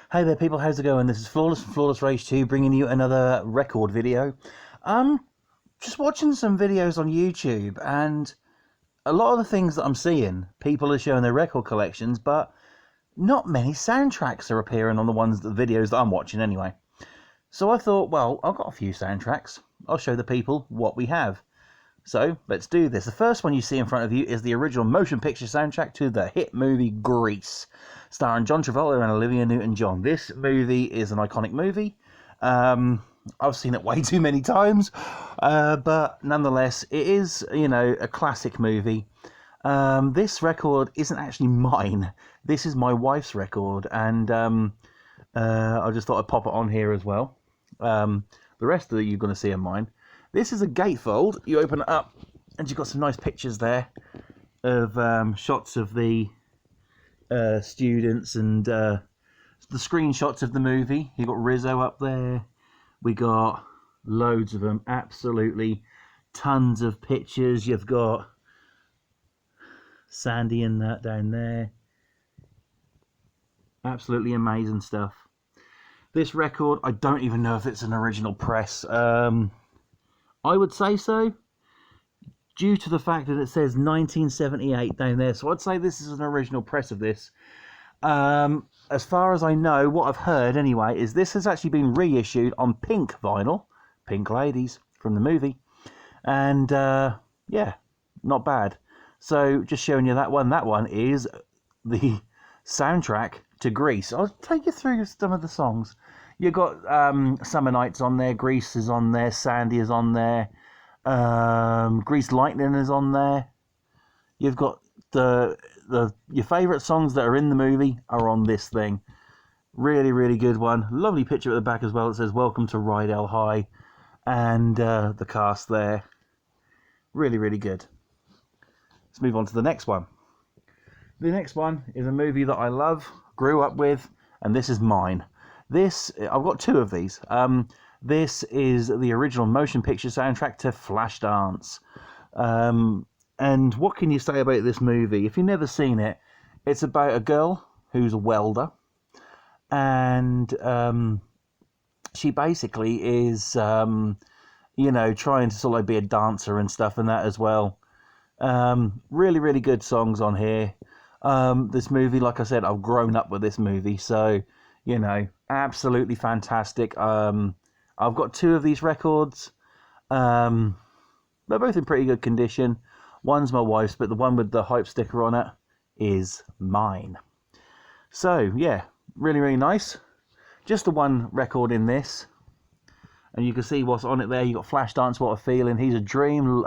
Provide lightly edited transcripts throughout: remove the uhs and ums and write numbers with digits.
Hey there people, how's it going? This is Flawless from Flawless Rage 2 bringing you another record video. Just watching some videos on YouTube, and a lot of the things that I'm seeing, people are showing their record collections, but not many soundtracks are appearing on the videos that I'm watching anyway. So I thought, well, I've got a few soundtracks. I'll show the people what we have. So let's do this. The first one you see in front of you is the original motion picture soundtrack to the hit movie Grease, starring John Travolta and Olivia Newton-John. This movie is an iconic movie. I've seen it way too many times, but nonetheless, it is, a classic movie. This record isn't actually mine. This is my wife's record, and I just thought I'd pop it on here as well. The rest of it you're going to see are mine. This is a gatefold. You open it up, and you've got some nice pictures there of shots of the students and the screenshots of the movie. You've got Rizzo up there. We got loads of them, absolutely tons of pictures. You've got Sandy and that down there. Absolutely amazing stuff. This record, I don't even know if it's an original press. I would say so, due to the fact that it says 1978 down there. So I'd say this is an original press of this. As far as I know, what I've heard anyway, is this has actually been reissued on pink vinyl, Pink Ladies from the movie. And yeah, not bad. So just showing you that one. That one is the soundtrack to Grease. I'll take you through some of the songs. You've got Summer Nights on there, Grease is on there, Sandy is on there, Grease Lightning is on there. You've got your favourite songs that are in the movie are on this thing. Really, really good one. Lovely picture at the back as well. It says "Welcome to Rydell High," and the cast there. Really, really good. Let's move on to the next one. The next one is a movie that I love, grew up with, and this is mine. I've got two of these. This is the original motion picture soundtrack to Flashdance. And what can you say about this movie? If you've never seen it, it's about a girl who's a welder. And she basically is, trying to sort of be a dancer and stuff and that as well. Really, really good songs on here. This movie, like I said, I've grown up with this movie, so absolutely fantastic. I've got two of these records. They're both in pretty good condition. One's my wife's, but the one with the hype sticker on it is mine. So yeah, really, really nice. Just the one record in this, and you can see what's on it there. You got Flashdance, What a Feeling, He's a Dream,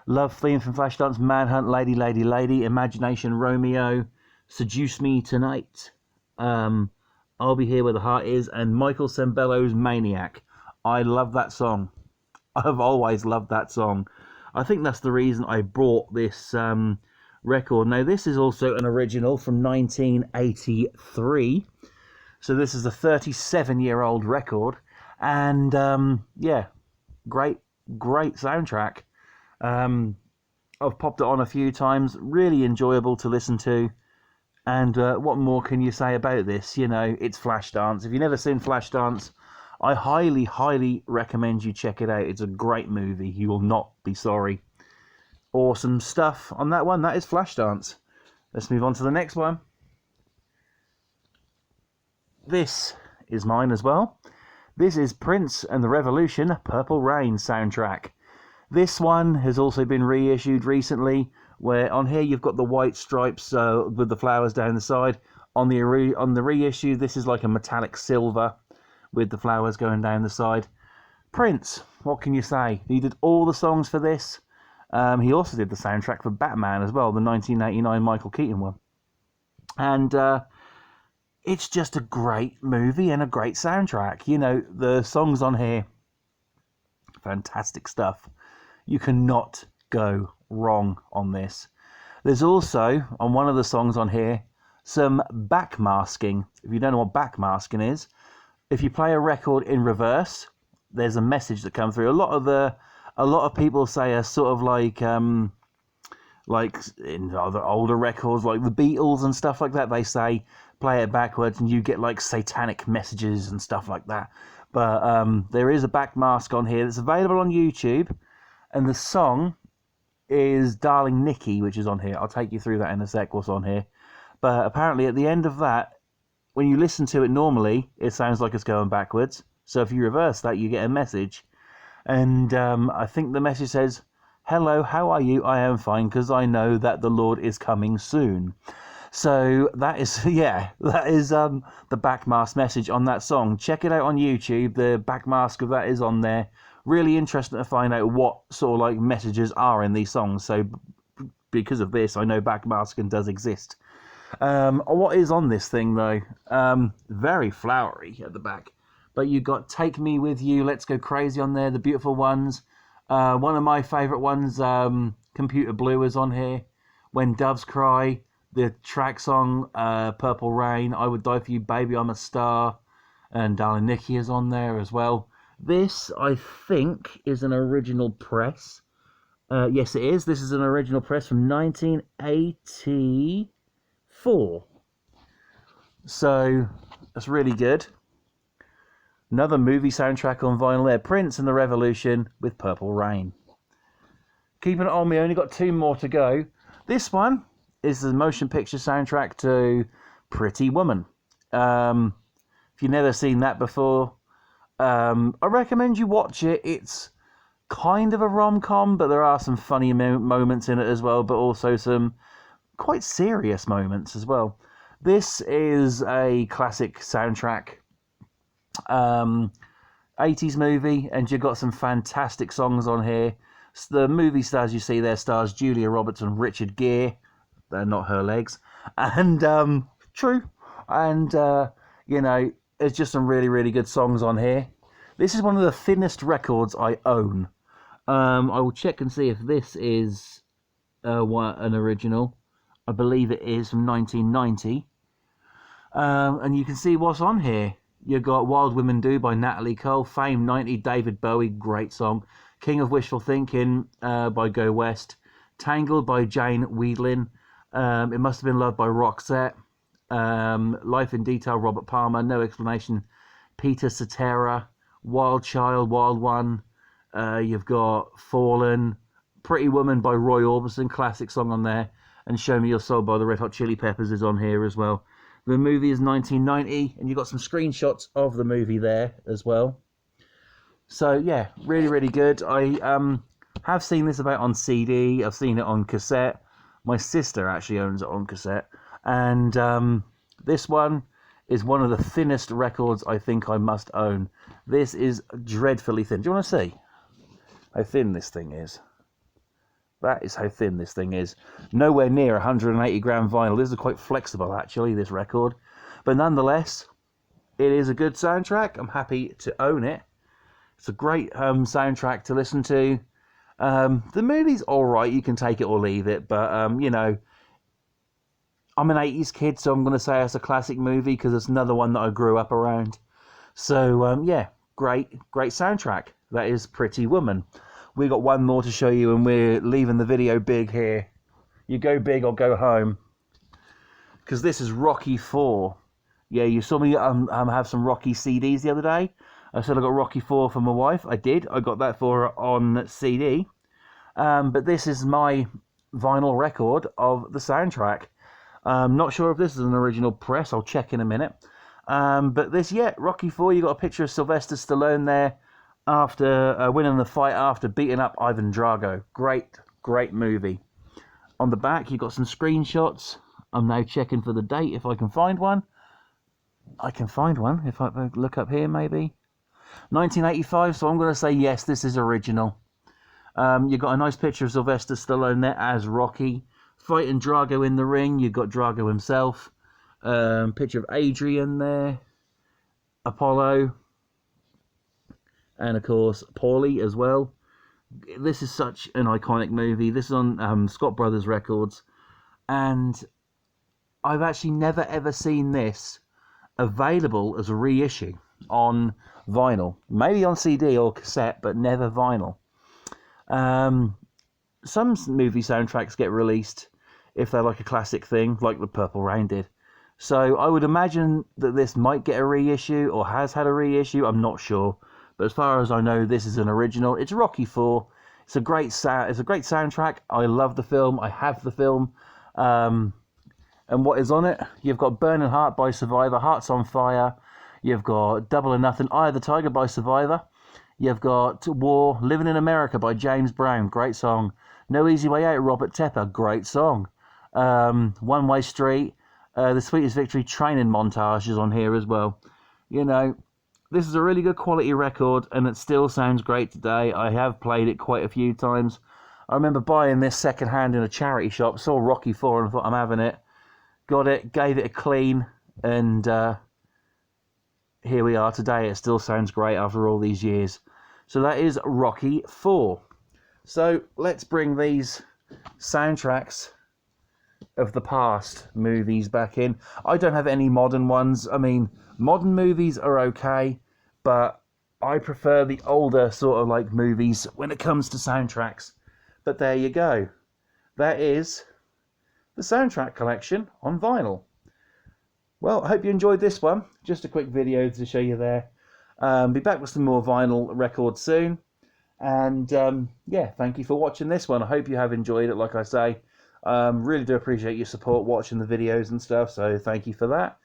Love Theme from Flashdance, Manhunt, Lady, Lady, Lady, Imagination, Romeo, Seduce Me Tonight, I'll Be Here Where the Heart Is, and Michael Sembello's Maniac. I love that song. I've always loved that song. I think that's the reason I bought this record. Now, this is also an original from 1983. So this is a 37-year-old record. And, yeah, great soundtrack. I've popped it on a few times. Really enjoyable to listen to. And what more can you say about this? It's Flashdance. If you've never seen Flashdance, I highly, highly recommend you check it out. It's a great movie. You will not be sorry. Awesome stuff on that one. That is Flashdance. Let's move on to the next one. This is mine as well. This is Prince and the Revolution Purple Rain soundtrack. This one has also been reissued recently, where on here you've got the white stripes with the flowers down the side. On the reissue, this is like a metallic silver with the flowers going down the side. Prince, what can you say? He did all the songs for this. He also did the soundtrack for Batman as well, the 1989 Michael Keaton one. And it's just a great movie and a great soundtrack. The songs on here, fantastic stuff. You cannot go wrong on this. There's also, on one of the songs on here, some backmasking. If you don't know what backmasking is, if you play a record in reverse, there's a message that comes through. A lot of people say a sort of like like in other older records, like the Beatles and stuff like that, they say play it backwards and you get like satanic messages and stuff like that. But there is a back mask on here that's available on YouTube, and the song is Darling Nikki, which is on here. I'll take you through that in a sec, what's on here. But apparently at the end of that, when you listen to it normally, it sounds like it's going backwards. So if you reverse that, you get a message. And I think the message says, "Hello, how are you? I am fine, because I know that the Lord is coming soon." So that is, yeah, that is the backmask message on that song. Check it out on YouTube. The backmask of that is on there. Really interesting to find out what sort of like messages are in these songs. So because of this, I know backmasking does exist. What is on this thing though? Very flowery at the back. But you got Take Me With You, Let's Go Crazy on there, The Beautiful Ones. One of my favourite ones, Computer Blue, is on here. When Doves Cry, the track song, Purple Rain, I Would Die For You, Baby, I'm a Star, and Darling Nikki is on there as well. This, I think, is an original press. Yes, it is. This is an original press from 1984. So, that's really good. Another movie soundtrack on vinyl there. Prince and the Revolution with Purple Rain. Keeping it on, we only got 2 more to go. This one is the motion picture soundtrack to Pretty Woman. If you've never seen that before, I recommend you watch it. It's kind of a rom-com, but there are some funny moments in it as well, but also some quite serious moments as well. This is a classic soundtrack 80s movie, and you've got some fantastic songs on here. The movie stars you see there stars Julia Roberts and Richard Gere. They're not her legs. And true. And you know, there's just some really, really good songs on here. This is one of the thinnest records I own. I will check and see if this is an original. I believe it is from 1990. And you can see what's on here. You got Wild Women Do by Natalie Cole, Fame 90, David Bowie, great song. King of Wishful Thinking by Go West, Tangled by Jane Wiedlin, It Must Have Been Love by Roxette, Life in Detail, Robert Palmer, No Explanation, Peter Cetera, Wild Child, Wild One, you've got Fallen, Pretty Woman by Roy Orbison, classic song on there, and Show Me Your Soul by the Red Hot Chili Peppers is on here as well. The movie is 1990, and you've got some screenshots of the movie there as well. So, yeah, really, really good. I have seen this about on CD. I've seen it on cassette. My sister actually owns it on cassette. And this one is one of the thinnest records I think I must own. This is dreadfully thin. Do you want to see how thin this thing is? That is how thin this thing is. Nowhere near 180 gram vinyl. This is quite flexible, actually, this record. But nonetheless, it is a good soundtrack. I'm happy to own it. It's a great soundtrack to listen to. The movie's alright. You can take it or leave it. But, you know, I'm an 80s kid, so I'm going to say it's a classic movie because it's another one that I grew up around. So, yeah, great soundtrack. That is Pretty Woman. We got one more to show you, and we're leaving the video big here. You go big or go home. Because this is Rocky 4. Yeah, you saw me have some Rocky CDs the other day. I said I got Rocky 4 for my wife. I did. I got that for her on CD. But this is my vinyl record of the soundtrack. Not sure if this is an original press. I'll check in a minute. But this, yeah, Rocky 4. You got a picture of Sylvester Stallone there after winning the fight after beating up Ivan Drago. Great movie. On the back, you've got some screenshots. I'm now checking for the date if I can find one. I can find one if I look up here, maybe. 1985, so I'm going to say yes, this is original. You've got a nice picture of Sylvester Stallone there as Rocky. Fighting Drago in the ring, you've got Drago himself. Picture of Adrian there. Apollo. And, of course, Paulie as well. This is such an iconic movie. This is on Scott Brothers Records. And I've actually never, ever seen this available as a reissue on vinyl. Maybe on CD or cassette, but never vinyl. some movie soundtracks get released if they're like a classic thing, like the Purple Rain did. So I would imagine that this might get a reissue, or has had a reissue. I'm not sure, but as far as I know, this is an original. It's Rocky 4. It's a great soundtrack. I love the film. I have the film. And what is on it? You've got Burning Heart by Survivor, Hearts on Fire. You've got Double or Nothing, Eye of the Tiger by Survivor. You've got War, Living in America by James Brown, great song. No Easy Way Out, Robert Tepper, great song. One Way Street, The Sweetest Victory training montage is on here as well. You know, this is a really good quality record, and it still sounds great today. I have played it quite a few times. I remember buying this second hand in a charity shop, saw Rocky 4 and thought, I'm having it. Got it, gave it a clean, and here we are today. It still sounds great after all these years. So that is Rocky 4. So let's bring these soundtracks of the past movies back in. I don't have any modern ones. I mean, modern movies are okay, but I prefer the older sort of like movies when it comes to soundtracks. But there you go. That is the soundtrack collection on vinyl. Well, I hope you enjoyed this one. Just a quick video to show you there. Be back with some more vinyl records soon. And yeah, thank you for watching this one. I hope you have enjoyed it, like I say. Really do appreciate your support watching the videos and stuff, so thank you for that.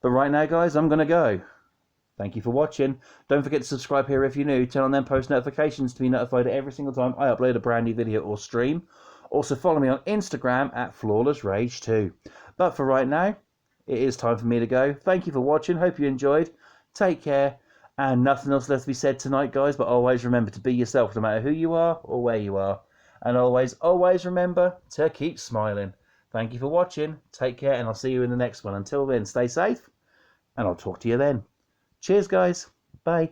But right now, guys, I'm going to go. Thank you for watching. Don't forget to subscribe here if you're new. Turn on them post notifications to be notified every single time I upload a brand new video or stream. Also follow me on Instagram at FlawlessRage2. But for right now, it is time for me to go. Thank you for watching. Hope you enjoyed. Take care. And nothing else left to be said tonight, guys. But always remember to be yourself no matter who you are or where you are. And always, always remember to keep smiling. Thank you for watching. Take care. And I'll see you in the next one. Until then, stay safe. And I'll talk to you then. Cheers, guys. Bye.